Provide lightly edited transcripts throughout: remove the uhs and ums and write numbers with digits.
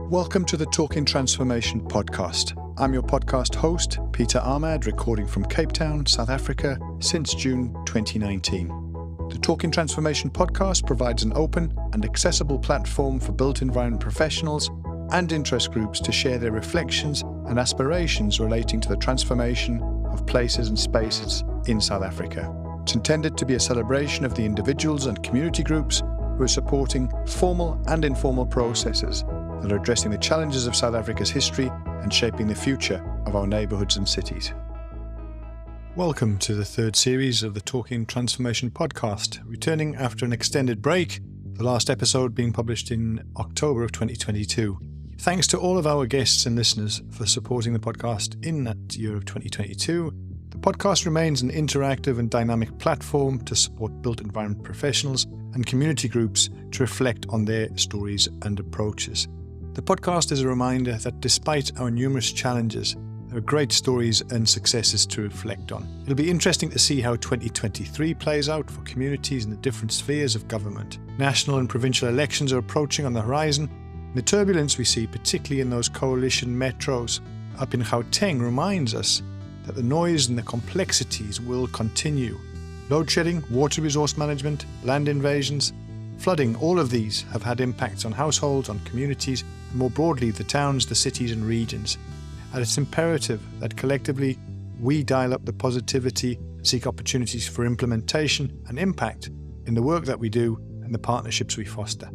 Welcome to the Talking Transformation podcast. I'm your podcast host, Peter Ahmad, recording from Cape Town, South Africa, since June 2019. The Talking Transformation podcast provides an open and accessible platform for built environment professionals and interest groups to share their reflections and aspirations relating to the transformation of places and spaces in South Africa. It's intended to be a celebration of the individuals and community groups who are supporting formal and informal processes that are addressing the challenges of South Africa's history and shaping the future of our neighbourhoods and cities. Welcome to the third series of the Talking Transformation podcast, returning after an extended break, the last episode being published in October of 2022. Thanks to all of our guests and listeners for supporting the podcast in that year of 2022. The podcast remains an interactive and dynamic platform to support built environment professionals and community groups to reflect on their stories and approaches. The podcast is a reminder that despite our numerous challenges, there are great stories and successes to reflect on. It'll be interesting to see how 2023 plays out for communities in the different spheres of government. National and provincial elections are approaching on the horizon. The turbulence we see, particularly in those coalition metros up in Gauteng, reminds us that the noise and the complexities will continue. Load shedding, water resource management, land invasions, flooding, all of these have had impacts on households, on communities, and more broadly the towns, the cities and regions. And it's imperative that collectively we dial up the positivity, seek opportunities for implementation and impact in the work that we do and the partnerships we foster.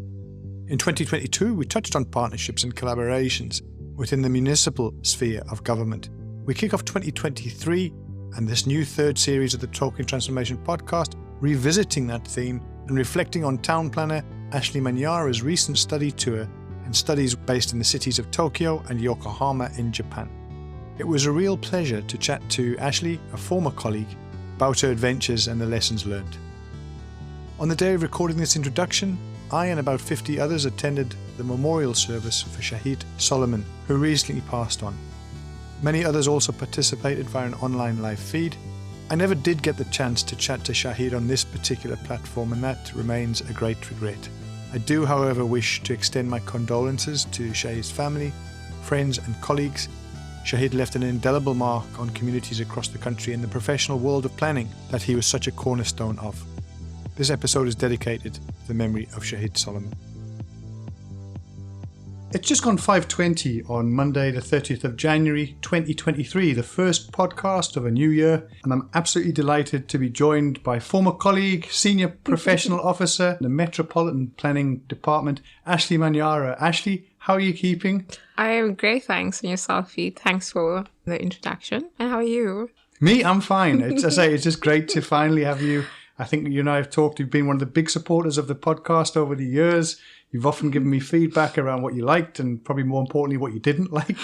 In 2022, we touched on partnerships and collaborations within the municipal sphere of government. We kick off 2023 and this new third series of the Tokyo Transformation podcast, revisiting that theme and reflecting on town planner Ashleigh Manyara's recent study tour and studies based in the cities of Tokyo and Yokohama in Japan. It was a real pleasure to chat to Ashleigh, a former colleague, about her adventures and the lessons learned. On the day of recording this introduction, I and about 50 others attended the memorial service for Shahid Solomon, who recently passed on. Many others also participated via an online live feed. I never did get the chance to chat to Shahid on this particular platform, and that remains a great regret. I do, however, wish to extend my condolences to Shahid's family, friends and colleagues. Shahid left an indelible mark on communities across the country in the professional world of planning that he was such a cornerstone of. This episode is dedicated to the memory of Shahid Solomon. It's just gone 5:20 on Monday, the 30th of January, 2023, the first podcast of a new year. And I'm absolutely delighted to be joined by former colleague, senior professional officer in the Metropolitan Planning Department, Ashleigh Manyara. Ashleigh, how are you keeping? I am great, thanks. And yourself, Pete? Thanks for the introduction. And how are you? Me, I'm fine. It's just great to finally have you. I think you and I have talked. You've been one of the big supporters of the podcast over the years. You've often given me feedback around what you liked and probably more importantly, what you didn't like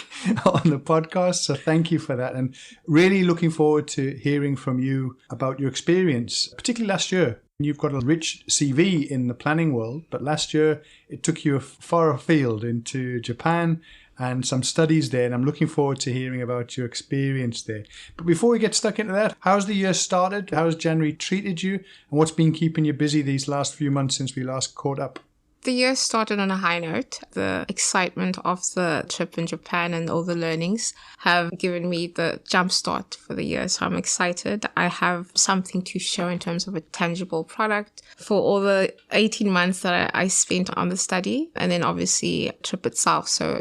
on the podcast. So thank you for that. And really looking forward to hearing from you about your experience, particularly last year. You've got a rich CV in the planning world, but last year it took you far afield into Japan and some studies there. And I'm looking forward to hearing about your experience there. But before we get stuck into that, how's the year started? How's January treated you? And what's been keeping you busy these last few months since we last caught up? The year started on a high note. The excitement of the trip in Japan and all the learnings have given me the jump start for the year. So I'm excited. I have something to show in terms of a tangible product for all the 18 months that I spent on the study and then obviously trip itself. So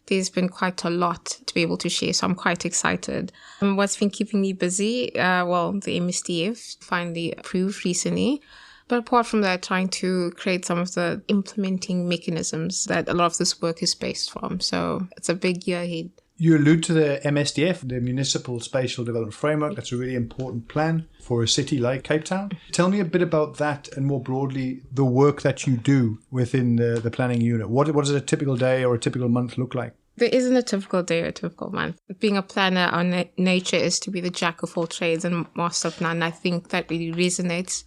there's been quite a lot to be able to share. So I'm quite excited. What's been keeping me busy? The MSDF finally approved recently. But apart from that, trying to create some of the implementing mechanisms that a lot of this work is based from. So it's a big year ahead. You allude to the MSDF, the Municipal Spatial Development Framework. That's a really important plan for a city like Cape Town. Tell me a bit about that and more broadly, the work that you do within the planning unit. What does a typical day or a typical month look like? There isn't a typical day or a typical month. Being a planner, our nature is to be the jack of all trades and master of none. I think that really resonates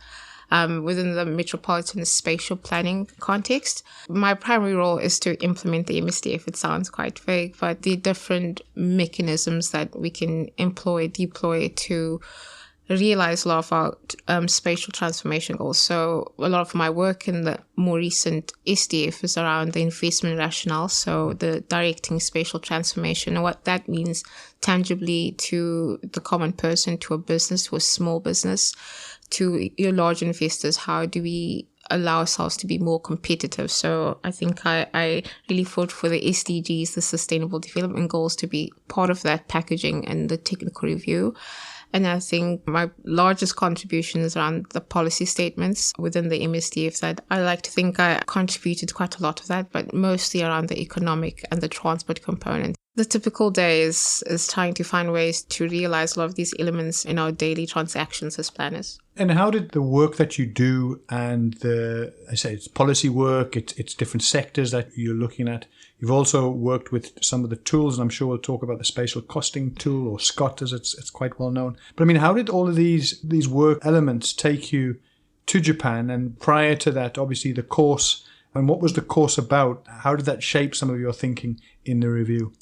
within the metropolitan spatial planning context. My primary role is to implement the MSDF. It sounds quite vague, but the different mechanisms that we can employ, deploy to realize a lot of our spatial transformation goals. So a lot of my work in the more recent SDF is around the investment rationale, so the directing spatial transformation and what that means tangibly to the common person, to a business, to a small business, to your large investors. How do we allow ourselves to be more competitive? So I think I really fought for the SDGs, the Sustainable Development Goals, to be part of that packaging and the technical review. And I think my largest contribution is around the policy statements within the MSDF. That I like to think I contributed quite a lot of that, but mostly around the economic and the transport component. The typical day is trying to find ways to realize a lot of these elements in our daily transactions as planners. And how did the work that you do and it's policy work, it's different sectors that you're looking at. You've also worked with some of the tools, and I'm sure we'll talk about the Spatial Costing Tool, or SCOT as it's quite well known. But I mean, how did all of these work elements take you to Japan? And prior to that, obviously the course, and what was the course about? How did that shape some of your thinking in the review?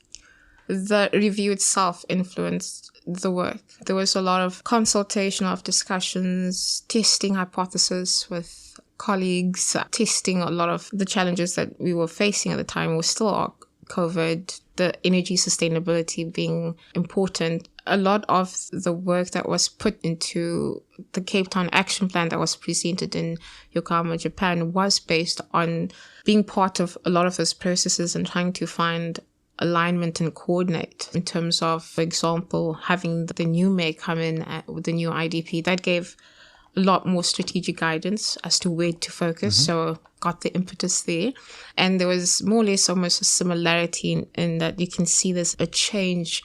The review itself influenced the work. There was a lot of consultation, of discussions, testing hypotheses with colleagues, testing a lot of the challenges that we were facing at the time. We still are COVID, the energy sustainability being important. A lot of the work that was put into the Cape Town action plan that was presented in Yokohama, Japan, was based on being part of a lot of those processes and trying to find alignment and coordinate in terms of, for example, having the new mayor come in with the new IDP. That gave a lot more strategic guidance as to where to focus. So got the impetus there. And there was more or less almost a similarity in that you can see there's a change,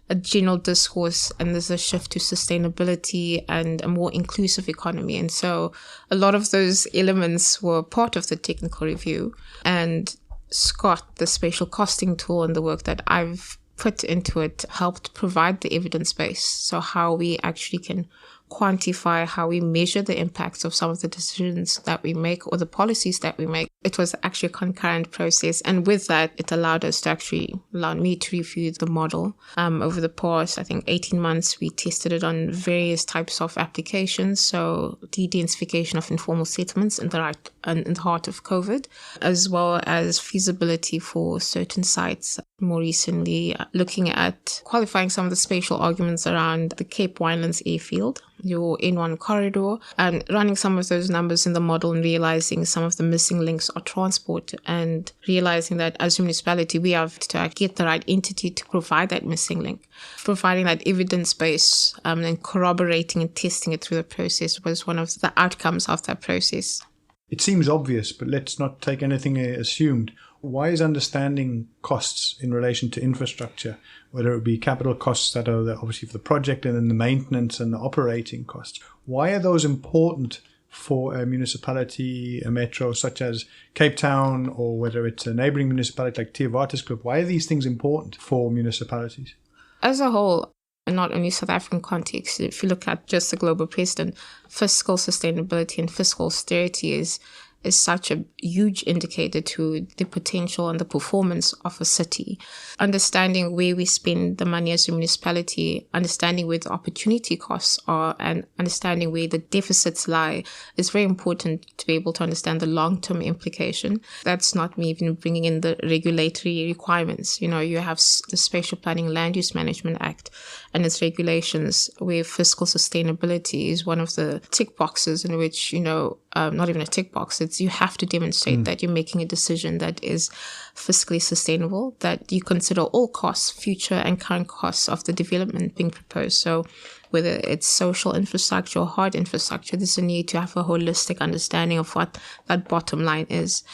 a general discourse, and there's a shift to sustainability and a more inclusive economy. And so a lot of those elements were part of the technical review. And SCOT, the Spatial Costing Tool, and the work that I've put into it helped provide the evidence base. So how we actually can quantify, how we measure the impacts of some of the decisions that we make or the policies that we make. It was actually a concurrent process. And with that, it allowed me to review the model. Over the past, I think, 18 months, we tested it on various types of applications. So de-densification of informal settlements in the heart of COVID, as well as feasibility for certain sites. More recently, looking at qualifying some of the spatial arguments around the Cape Winelands airfield, your N1 corridor, and running some of those numbers in the model and realizing some of the missing links are transport, and realizing that as a municipality, we have to get the right entity to provide that missing link. Providing that evidence base and corroborating and testing it through the process was one of the outcomes of that process. It seems obvious, but let's not take anything assumed. Why is understanding costs in relation to infrastructure, whether it be capital costs that are obviously for the project and then the maintenance and the operating costs, why are those important for a municipality, a metro such as Cape Town, or whether it's a neighbouring municipality like Theovatisklip? Why are these things important for municipalities? As a whole, and not only South African context, if you look at just the global precedent, fiscal sustainability and fiscal austerity is such a huge indicator to the potential and the performance of a city. Understanding where we spend the money as a municipality, understanding where the opportunity costs are, and understanding where the deficits lie is very important to be able to understand the long-term implication. That's not me even bringing in the regulatory requirements. You have the Spatial Planning Land Use Management Act and its regulations, where fiscal sustainability is one of the tick boxes in which, not even a tick box, you have to demonstrate that you're making a decision that is fiscally sustainable, that you consider all costs, future and current costs of the development being proposed. So whether it's social infrastructure or hard infrastructure, there's a need to have a holistic understanding of what that bottom line is.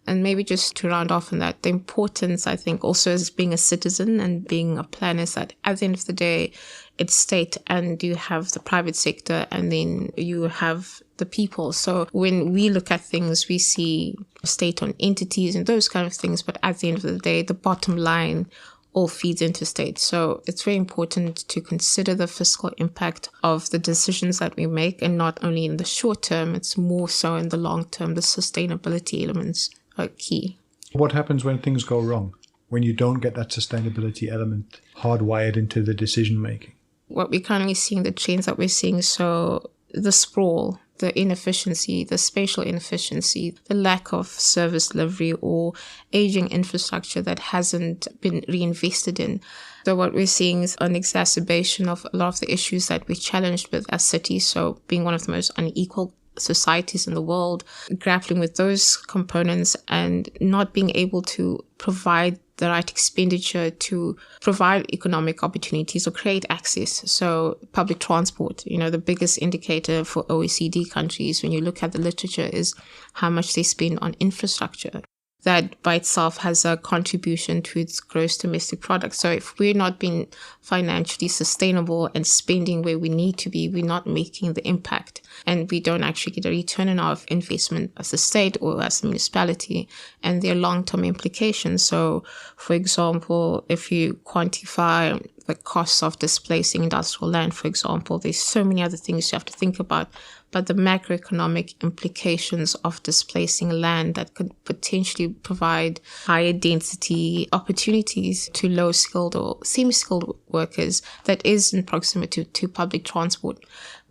And maybe just to round off on that, the importance, I think, also as being a citizen and being a planner is that at the end of the day, it's state and you have the private sector and then you have the people. So when we look at things, we see state-owned entities and those kind of things. But at the end of the day, the bottom line all feeds into state. So it's very important to consider the fiscal impact of the decisions that we make, and not only in the short term, it's more so in the long term. The sustainability elements are key. What happens when things go wrong? When you don't get that sustainability element hardwired into the decision making? what we're currently seeing, the trends that we're seeing, so the sprawl, the inefficiency, the spatial inefficiency, the lack of service delivery or aging infrastructure that hasn't been reinvested in. So what we're seeing is an exacerbation of a lot of the issues that we're challenged with as cities. So being one of the most unequal societies in the world, grappling with those components and not being able to provide the right expenditure to provide economic opportunities or create access. So public transport, the biggest indicator for OECD countries when you look at the literature is how much they spend on infrastructure. That by itself has a contribution to its gross domestic product. So if we're not being financially sustainable and spending where we need to be, we're not making the impact. And we don't actually get a return on our investment as a state or as a municipality. And there are long-term implications. So, for example, if you quantify the costs of displacing industrial land, for example, there's so many other things you have to think about. But the macroeconomic implications of displacing land that could potentially provide higher density opportunities to low-skilled or semi-skilled workers that is in proximity to public transport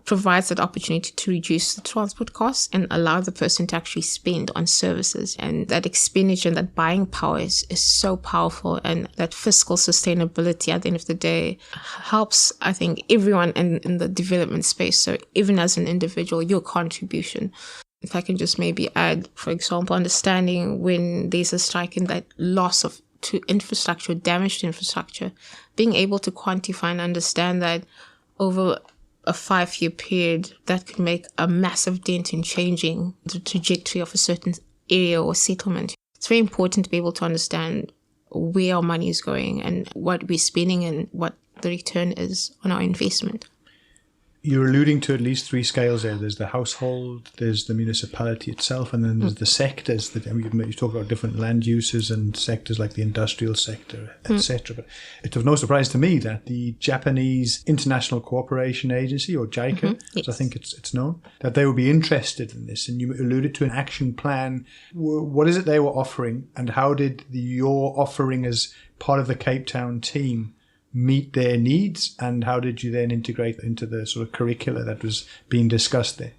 provides that opportunity to reduce the transport costs and allow the person to actually spend on services. And that expenditure and that buying power is so powerful, and that fiscal sustainability at the end of the day helps, I think, everyone in the development space. So even as an individual, your contribution. If I can just maybe add, for example, understanding when there's a strike and that loss of to infrastructure, damaged infrastructure, being able to quantify and understand that over a 5-year period, that could make a massive dent in changing the trajectory of a certain area or settlement. It's very important to be able to understand where our money is going and what we're spending and what the return is on our investment. You're alluding to at least 3 scales there. There's the household, there's the municipality itself, and then there's the sectors. That you talk about different land uses and sectors like the industrial sector, etc. But it was no surprise to me that the Japanese International Cooperation Agency, or JICA, as I think it's known, that they would be interested in this. And you alluded to an action plan. What is it they were offering, and how did your offering as part of the Cape Town team meet their needs, and how did you then integrate into the sort of curricula that was being discussed there?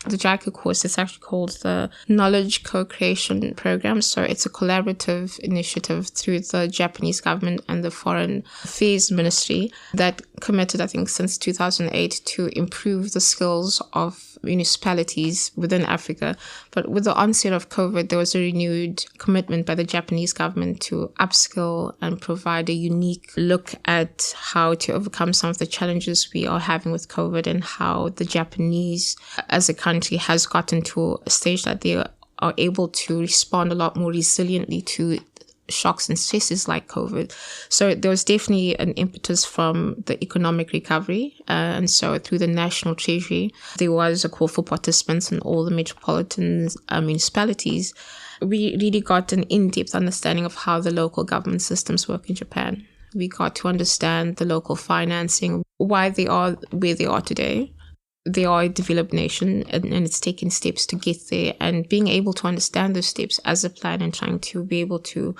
The JICA course is actually called the Knowledge Co-Creation Program. So it's a collaborative initiative through the Japanese government and the Foreign Affairs Ministry that committed, I think, since 2008 to improve the skills of municipalities within Africa. But with the onset of COVID, there was a renewed commitment by the Japanese government to upskill and provide a unique look at how to overcome some of the challenges we are having with COVID, and how the Japanese as a country has gotten to a stage that they are able to respond a lot more resiliently to shocks and stresses like COVID. So there was definitely an impetus from the economic recovery. And so through the National Treasury, there was a call for participants in all the metropolitan municipalities. We really got an in-depth understanding of how the local government systems work in Japan. We got to understand the local financing, why they are where they are today. They are a developed nation, and it's taking steps to get there, and being able to understand those steps as a plan and trying to be able to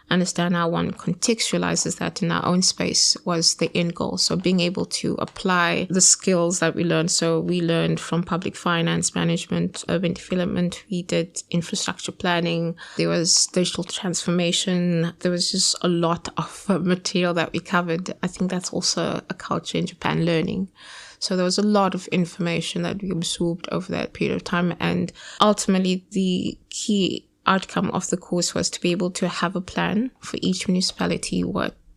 understand how one contextualizes that in our own space was the end goal. So being able to apply the skills that we learned. So we learned from public finance management, urban development. We did infrastructure planning. There was digital transformation. There was just a lot of material that we covered. I think that's also a culture in Japan, learning. So there was a lot of information that we absorbed over that period of time. And ultimately, the key outcome of the course was to be able to have a plan for each municipality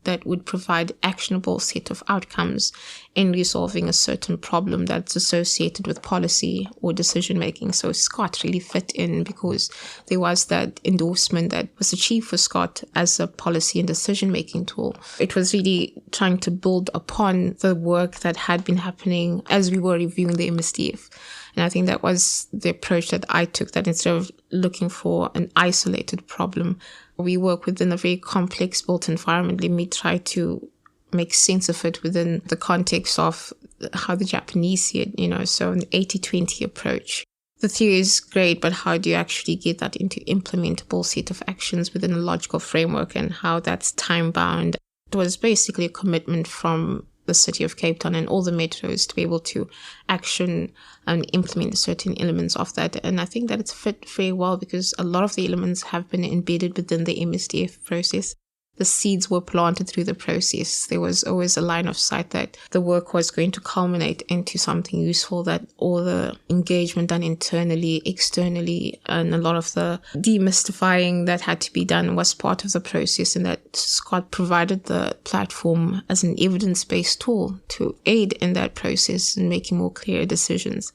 that would provide actionable set of outcomes in resolving a certain problem that's associated with policy or decision making. So SCOT really fit in because there was that endorsement that was achieved for SCOT as a policy and decision making tool. It was really trying to build upon the work that had been happening as we were reviewing the MSDF. And I think that was the approach that I took, that instead of looking for an isolated problem, we work within a very complex built environment. Let me try to make sense of it within the context of how the Japanese see it, so an 80-20 approach. The theory is great, but how do you actually get that into implementable set of actions within a logical framework, and how that's time-bound? It was basically a commitment from the city of Cape Town and all the metros to be able to action and implement certain elements of that. And I think that it's fit very well because a lot of the elements have been embedded within the MSDF process. The seeds were planted through the process. There was always a line of sight that the work was going to culminate into something useful, that all the engagement done internally, externally, and a lot of the demystifying that had to be done was part of the process, and that SCOT provided the platform as an evidence-based tool to aid in that process and making more clear decisions.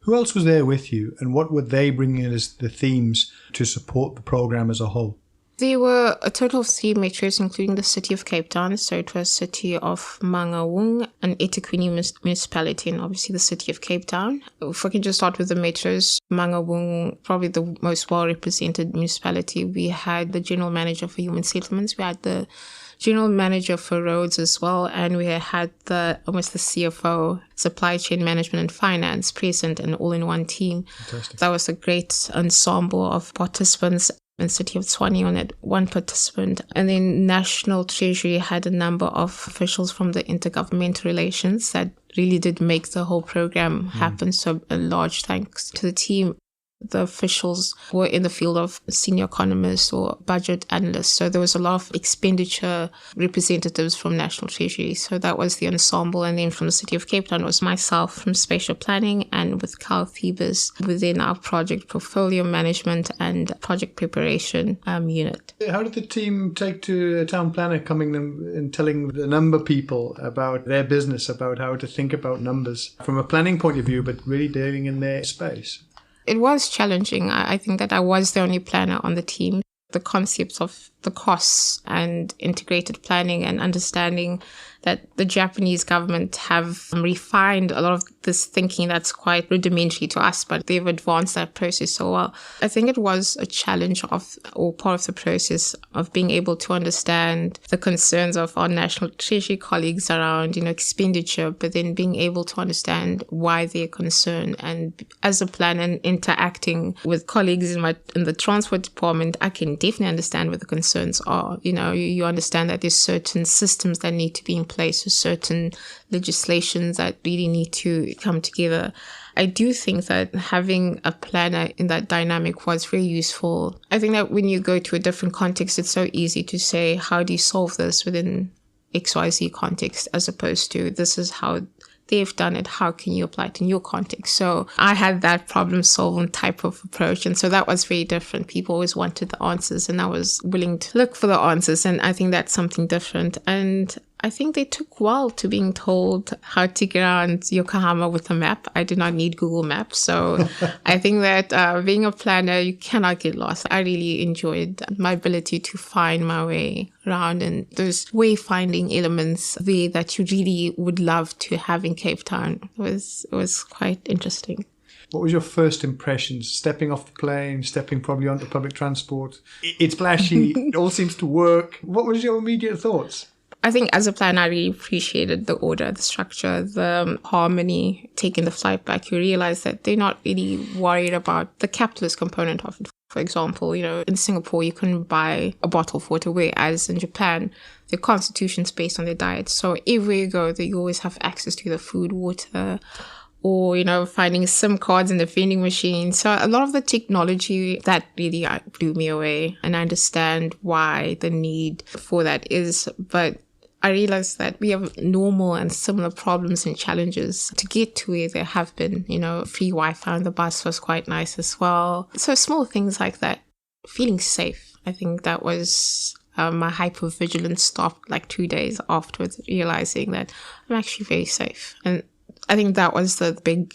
Who else was there with you, and what were they bringing in as the themes to support the program as a whole? There were a total of 3 metros, including the city of Cape Town. So it was city of Mangaung, an eThekwini municipality, and obviously the city of Cape Town. If I can just start with the metros, Mangaung, probably the most well-represented municipality. We had the general manager for human settlements. We had the general manager for roads as well. And we had almost the CFO, supply chain management and finance present, and all in one team. Fantastic. That was a great ensemble of participants. And City of Tshwane on it, 1 participant. And then National Treasury had a number of officials from the intergovernmental relations that really did make the whole program happen. So a large thanks to the team. The officials were in the field of senior economists or budget analysts. So there was a lot of expenditure representatives from National Treasury. So that was the ensemble. And then from the City of Cape Town was myself from spatial planning, and with Carl Thebes within our project portfolio management and project preparation unit. How did the team take to a town planner coming and telling the number people about their business, about how to think about numbers from a planning point of view, but really dealing in their space? It was challenging. I think that I was the only planner on the team. The concepts of the costs and integrated planning and understanding that the Japanese government have refined a lot of this thinking that's quite rudimentary to us, but they've advanced that process so well. I think it was a challenge or part of the process of being able to understand the concerns of our National Treasury colleagues around, expenditure, but then being able to understand why they're concerned. And as a planner and interacting with colleagues in the transport department, I can definitely understand what the concerns are. You understand that there's certain systems that need to be in place, or certain legislations that really need to come together. I do think that having a planner in that dynamic was very useful. I think that when you go to a different context, it's so easy to say, how do you solve this within XYZ context, as opposed to this is how they've done it, how can you apply it in your context? So I had that problem solving type of approach. And so that was very different. People always wanted the answers, and I was willing to look for the answers. And I think that's something different. And I think they took a while to being told how to get around Yokohama with a map. I did not need Google Maps. So I think that being a planner, you cannot get lost. I really enjoyed my ability to find my way around, and those wayfinding elements there that you really would love to have in Cape Town. It was quite interesting. What was your first impressions? Stepping off the plane, stepping probably onto public transport. It's flashy. It all seems to work. What was your immediate thoughts? I think as a planner, I really appreciated the order, the structure, the harmony, taking the flight back. You realize that they're not really worried about the capitalist component of it. For example, in Singapore, you couldn't buy a bottle of water, whereas in Japan, their constitution's based on their diet. So everywhere you go, you always have access to the food, water, or, finding SIM cards in the vending machine. So a lot of the technology that really blew me away. And I understand why the need for that is, but I realized that we have normal and similar problems and challenges to get to where there have been. Free Wi-Fi on the bus was quite nice as well. So small things like that. Feeling safe. I think that was my hypervigilance stopped like 2 days afterwards, realizing that I'm actually very safe. And I think that was the big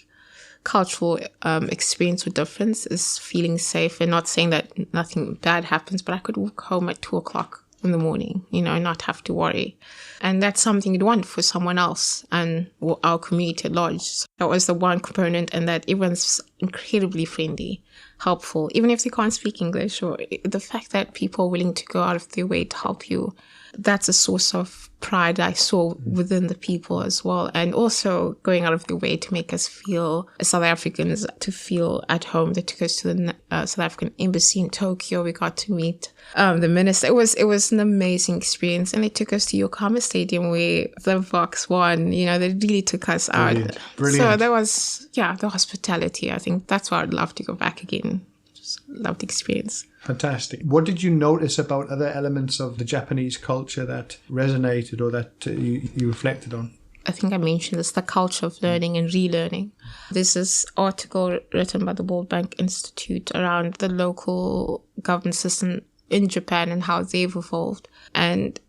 cultural experience or difference, is feeling safe, and not saying that nothing bad happens, but I could walk home at 2:00 in the morning, not have to worry. And that's something you'd want for someone else and our community at large. So that was the one component, and that everyone's incredibly friendly, helpful, even if they can't speak English, or the fact that people are willing to go out of their way to help you. that's a source of pride I saw within the people as well. And also going out of the way to make us feel, South Africans, to feel at home. They took us to the South African embassy in Tokyo. We got to meet the minister. It was an amazing experience. And they took us to Yokohama Stadium where the Vox won. You know, they really took us out. Brilliant. So there was, the hospitality. I think that's why I'd love to go back again. Just loved the experience. Fantastic. What did you notice about other elements of the Japanese culture that resonated or that you reflected on? I think I mentioned this, the culture of learning and relearning. There's this article written by the World Bank Institute around the local government system in Japan and how they've evolved. And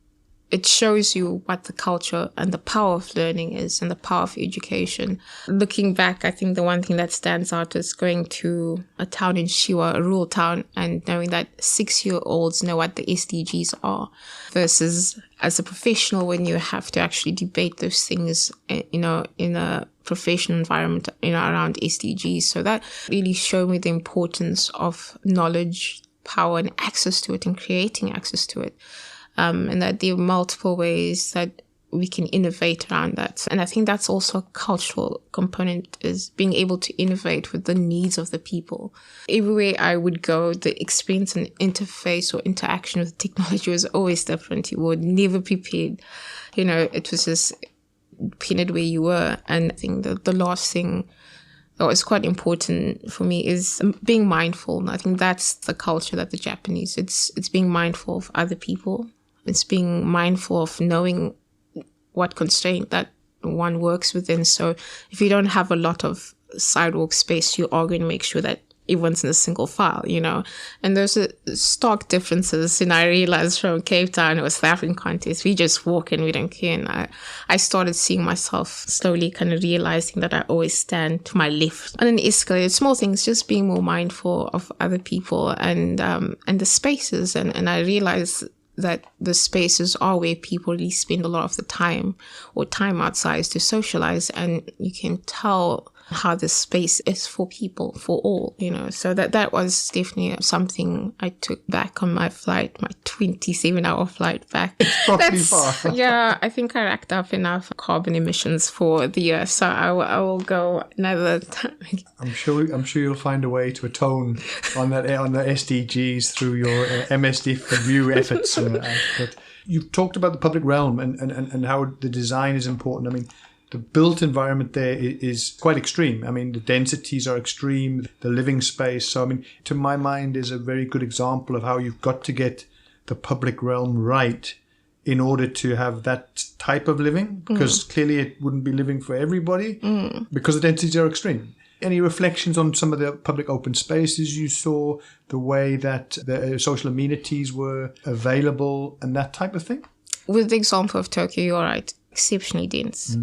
it shows you what the culture and the power of learning is and the power of education. Looking back, I think the one thing that stands out is going to a town in Shiwa, a rural town, and knowing that 6-year-olds know what the SDGs are, versus as a professional when you have to actually debate those things, in a professional environment, around SDGs. So that really showed me the importance of knowledge, power, and access to it, and creating access to it. And that there are multiple ways that we can innovate around that. And I think that's also a cultural component, is being able to innovate with the needs of the people. Everywhere I would go, the experience and interface or interaction with technology was always different. You were never prepared. It was just depended where you were. And I think the last thing that was quite important for me is being mindful. And I think that's the culture that the Japanese, it's being mindful of other people. It's being mindful of knowing what constraint that one works within. So if you don't have a lot of sidewalk space, you are going to make sure that everyone's in a single file, And those are stark differences. I realized from Cape Town, it was the African context. We just walk and we don't care. And I started seeing myself slowly kind of realizing that I always stand to my left on an escalator. Small things, just being more mindful of other people and the spaces. And I realized that the spaces are where people really spend a lot of the time or time outside to socialize. And you can tell how the space is for people, for all, So that was definitely something I took back on my flight, my 27-hour flight back. It's probably far. Yeah, I think I racked up enough carbon emissions for the year, so I will go another time. I'm sure you'll find a way to atone on the SDGs through your MSDF review efforts. But you've talked about the public realm and how the design is important. I mean, the built environment there is quite extreme. I mean, the densities are extreme, the living space. So, to my mind, is a very good example of how you've got to get the public realm right in order to have that type of living, because clearly it wouldn't be living for everybody because the densities are extreme. Any reflections on some of the public open spaces you saw, the way that the social amenities were available and that type of thing? With the example of Tokyo, you're right. Exceptionally dense.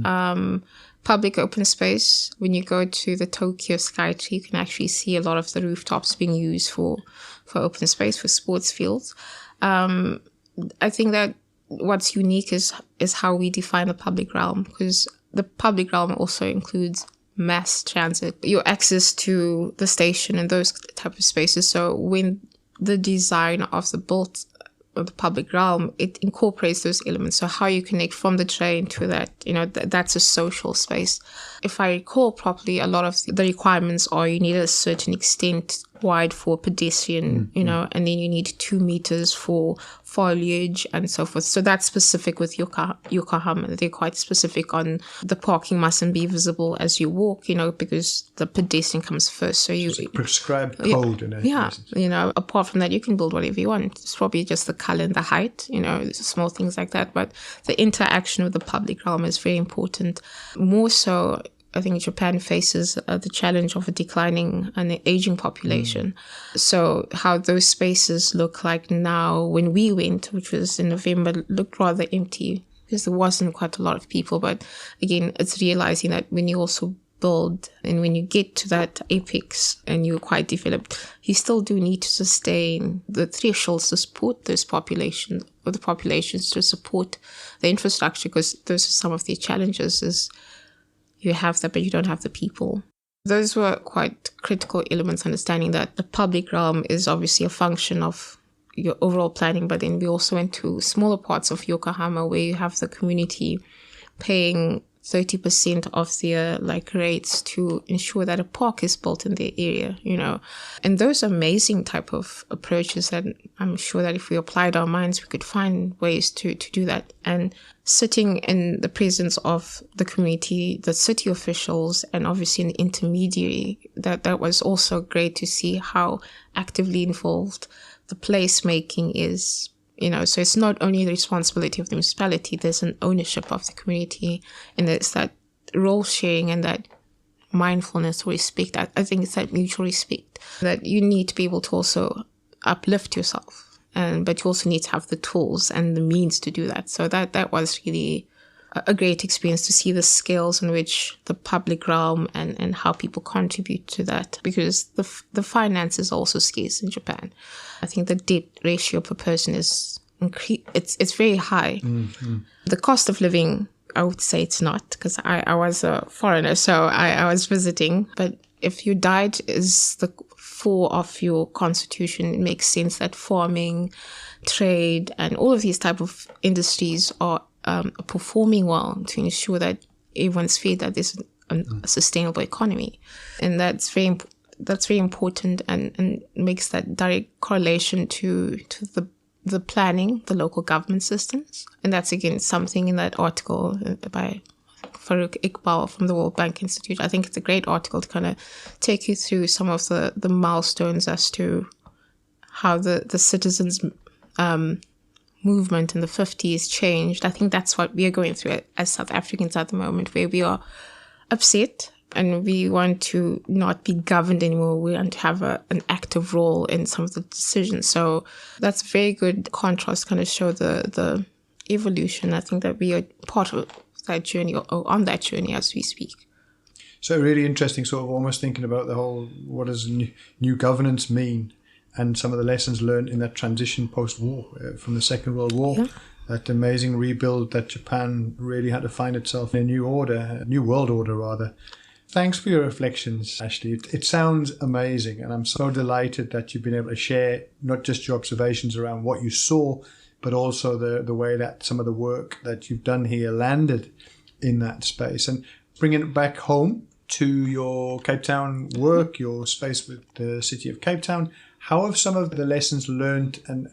Public open space, when you go to the Tokyo Skytree, you can actually see a lot of the rooftops being used for open space, for sports fields. I think that what's unique is how we define the public realm, because the public realm also includes mass transit, your access to the station and those type of spaces. So when the design of the public realm, it incorporates those elements. So how you connect from the train to that, that's a social space. If I recall properly, a lot of the requirements are you need a certain extent wide for pedestrian, and then you need 2 meters for foliage and so forth. So that's specific with Yokohama. They're quite specific on the parking mustn't be visible as you walk, because the pedestrian comes first. So it's a prescribed code. Apart from that, you can build whatever you want. It's probably just the color and the height, small things like that. But the interaction with the public realm is very important. More so, I think Japan faces the challenge of a declining and aging population. So how those spaces look like now, when we went, which was in November, looked rather empty because there wasn't quite a lot of people. But again, it's realizing that when you also build and when you get to that apex and you're quite developed, you still do need to sustain the thresholds to support those populations, or the populations to support the infrastructure, because those are some of the challenges is you have that, but you don't have the people. Those were quite critical elements, understanding that the public realm is obviously a function of your overall planning, but then we also went to smaller parts of Yokohama where you have the community paying 30% of their rates to ensure that a park is built in their area, and those amazing type of approaches that I'm sure that if we applied our minds, we could find ways to do that. And sitting in the presence of the community, the city officials, and obviously an intermediary, that was also great to see how actively involved the placemaking is. So it's not only the responsibility of the municipality, there's an ownership of the community, and there's that role sharing and that mindfulness or respect. I think it's that mutual respect that you need to be able to also uplift yourself, but you also need to have the tools and the means to do that. So that was really a great experience to see the scales in which the public realm and how people contribute to that, because the finance is also scarce in Japan. I think the debt ratio per person is it's very high. Mm-hmm. The cost of living, I would say it's not, because I was a foreigner, so I was visiting. But if your diet is the core of your constitution, it makes sense that farming, trade, and all of these type of industries are performing well to ensure that everyone's fed, that there's a sustainable economy. And that's very important and makes that direct correlation to the planning, the local government systems. And that's, again, something in that article by Farouk Iqbal from the World Bank Institute. I think it's a great article to kind of take you through some of the milestones as to how the citizens' movement in the 50s changed. I think that's what we are going through as South Africans at the moment, where we are upset and we want to not be governed anymore. We want to have an active role in some of the decisions. So that's a very good contrast, kind of show the evolution. I think that we are part of that journey or on that journey as we speak. So really interesting, sort of almost thinking about the whole, what does new governance mean? And some of the lessons learned in that transition post-war from the Second World War, that amazing rebuild that Japan really had to find itself in a new world order rather. Thanks for your reflections, Ashleigh. It sounds amazing, and I'm so delighted that you've been able to share not just your observations around what you saw, but also the way that some of the work that you've done here landed in that space. And bringing it back home to your Cape Town work, your space with the City of Cape Town, how have some of the lessons learned and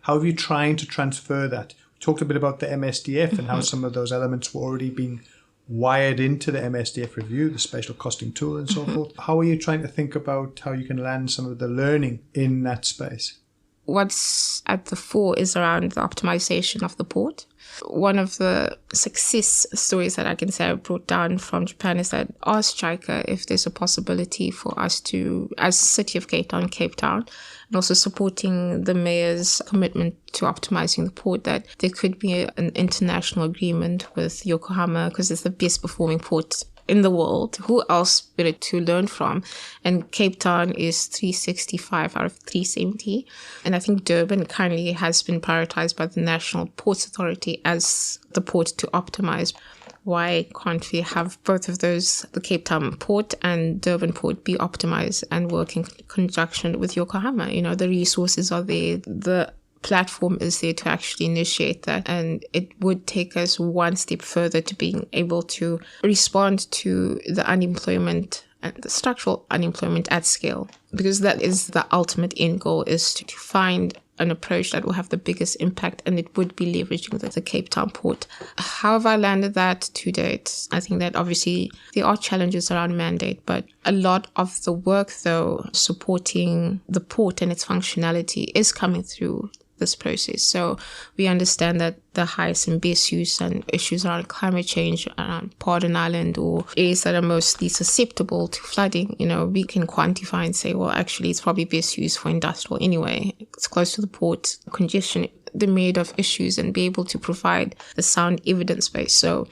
how have you trying to transfer that? We talked a bit about the MSDF and how some of those elements were already being wired into the MSDF review, the Spatial Costing Tool and so forth. How are you trying to think about how you can land some of the learning in that space? What's at the fore is around the optimization of the port. One of the success stories that I can say I brought down from Japan is that asked JICA if there's a possibility for us to, as City of Cape Town, and also supporting the mayor's commitment to optimizing the port, that there could be an international agreement with Yokohama, because it's the best performing port in the world. Who else better to learn from? And Cape Town is 365 out of 370. And I think Durban currently has been prioritized by the National Ports Authority as the port to optimize. Why can't we have both of those, the Cape Town port and Durban port, be optimized and work in conjunction with Yokohama? The resources are there. The platform is there to actually initiate that, and it would take us one step further to being able to respond to the unemployment and the structural unemployment at scale, because that is the ultimate end goal, is to find an approach that will have the biggest impact, and it would be leveraging the Cape Town port. How have I landed that to date? I think that obviously there are challenges around mandate, but a lot of the work, though, supporting the port and its functionality is coming through this process. So we understand that the highest and best use and issues around climate change, around Pardon Island, or areas that are mostly susceptible to flooding, we can quantify and say, well, actually it's probably best used for industrial anyway. It's close to the port, congestion, the myriad of issues, and be able to provide the sound evidence base. So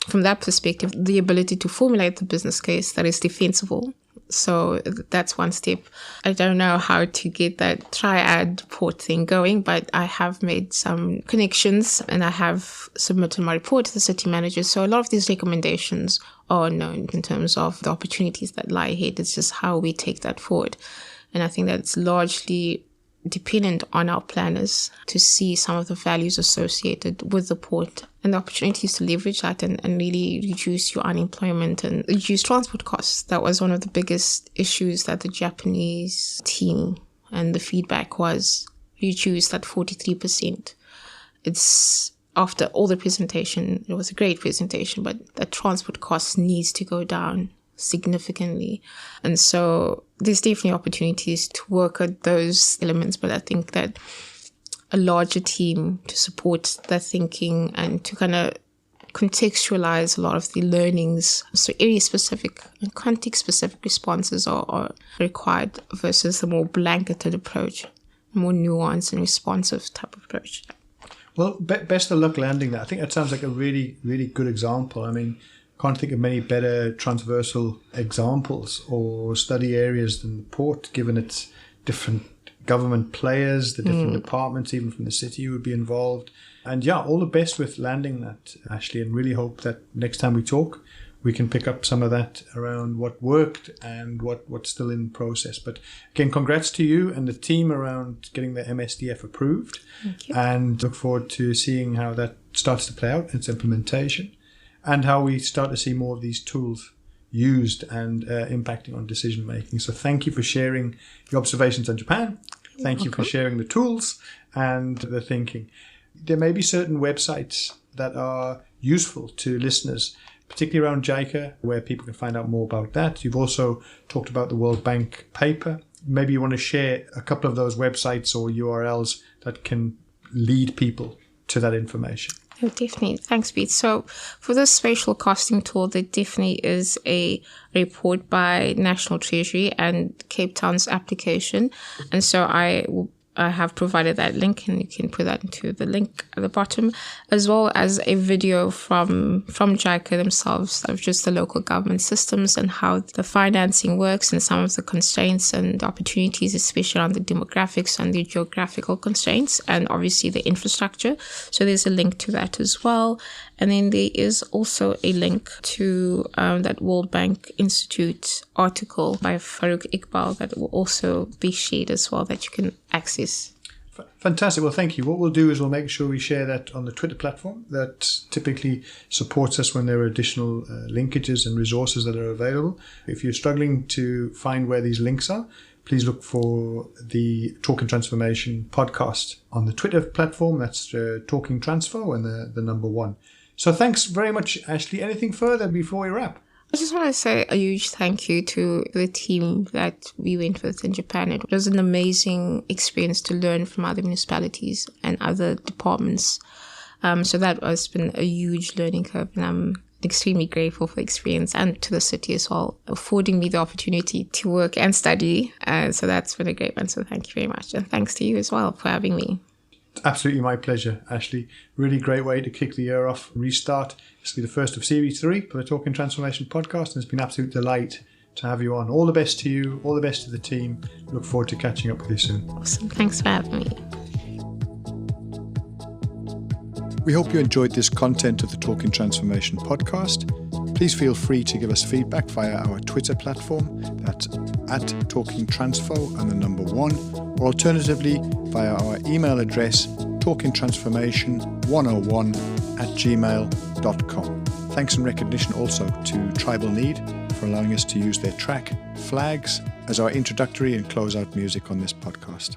from that perspective, the ability to formulate the business case that is defensible. So that's one step. I don't know how to get that triad port thing going, but I have made some connections and I have submitted my report to the city manager. So a lot of these recommendations are known in terms of the opportunities that lie ahead. It's just how we take that forward. And I think that's largely dependent on our planners to see some of the values associated with the port and the opportunities to leverage that and really reduce your unemployment and reduce transport costs. That was one of the biggest issues that the Japanese team, and the feedback was reduce that 43%. It's after all the presentation, it was a great presentation, but the transport costs needs to go down significantly. And so there's definitely opportunities to work at those elements, but I think that a larger team to support their thinking and to kind of contextualize a lot of the learnings, so area-specific and context-specific responses are required versus the more blanketed approach, more nuanced and responsive type of approach. Well, best of luck landing that. I think that sounds like a really, really good example. I mean, can't think of many better transversal examples or study areas than the port, given its different government players, the different departments, even from the city who would be involved. And yeah, all the best with landing that, Ashleigh, and really hope that next time we talk, we can pick up some of that around what worked and what's still in process. But again, congrats to you and the team around getting the MSDF approved. Thank you. And look forward to seeing how that starts to play out, its implementation, and how we start to see more of these tools used and impacting on decision making. So thank you for sharing your observations on Japan. Thank you for sharing the tools and the thinking. There may be certain websites that are useful to listeners, particularly around JICA, where people can find out more about that. You've also talked about the World Bank paper. Maybe you want to share a couple of those websites or URLs that can lead people to that information. Oh, definitely. Thanks, Pete. So for this spatial costing tool, there definitely is a report by National Treasury and Cape Town's application. And so I have provided that link, and you can put that into the link at the bottom, as well as a video from JICA themselves of just the local government systems and how the financing works and some of the constraints and opportunities, especially on the demographics and the geographical constraints, and obviously the infrastructure. So there's a link to that as well. And then there is also a link to that World Bank Institute article by Farouk Iqbal that will also be shared as well, that you can access. Fantastic. Well, thank you. What we'll do is we'll make sure we share that on the Twitter platform that typically supports us when there are additional linkages and resources that are available. If you're struggling to find where these links are, please look for the Talking Transformation podcast on the Twitter platform. That's Talking Transfo and the number 1. So thanks very much, Ashleigh. Anything further before we wrap? I just want to say a huge thank you to the team that we went with in Japan. It was an amazing experience to learn from other municipalities and other departments. So that has been a huge learning curve, and I'm extremely grateful for the experience, and to the city as well, affording me the opportunity to work and study. So that's been a great one. So thank you very much. And thanks to you as well for having me. Absolutely my pleasure, Ashleigh. Really great way to kick the year off, restart. This will be the first of Series 3 for the Talking Transformation podcast, and it's been an absolute delight to have you on. All the best to you, all the best to the team. Look forward to catching up with you soon. Awesome. Thanks for having me. We hope you enjoyed this content of the Talking Transformation podcast. Please feel free to give us feedback via our Twitter platform. That's @TalkingTransfo and the number 1. Or alternatively via our email address talkingtransformation101@gmail.com. Thanks and recognition also to Tribal Need for allowing us to use their track Flags as our introductory and closeout music on this podcast.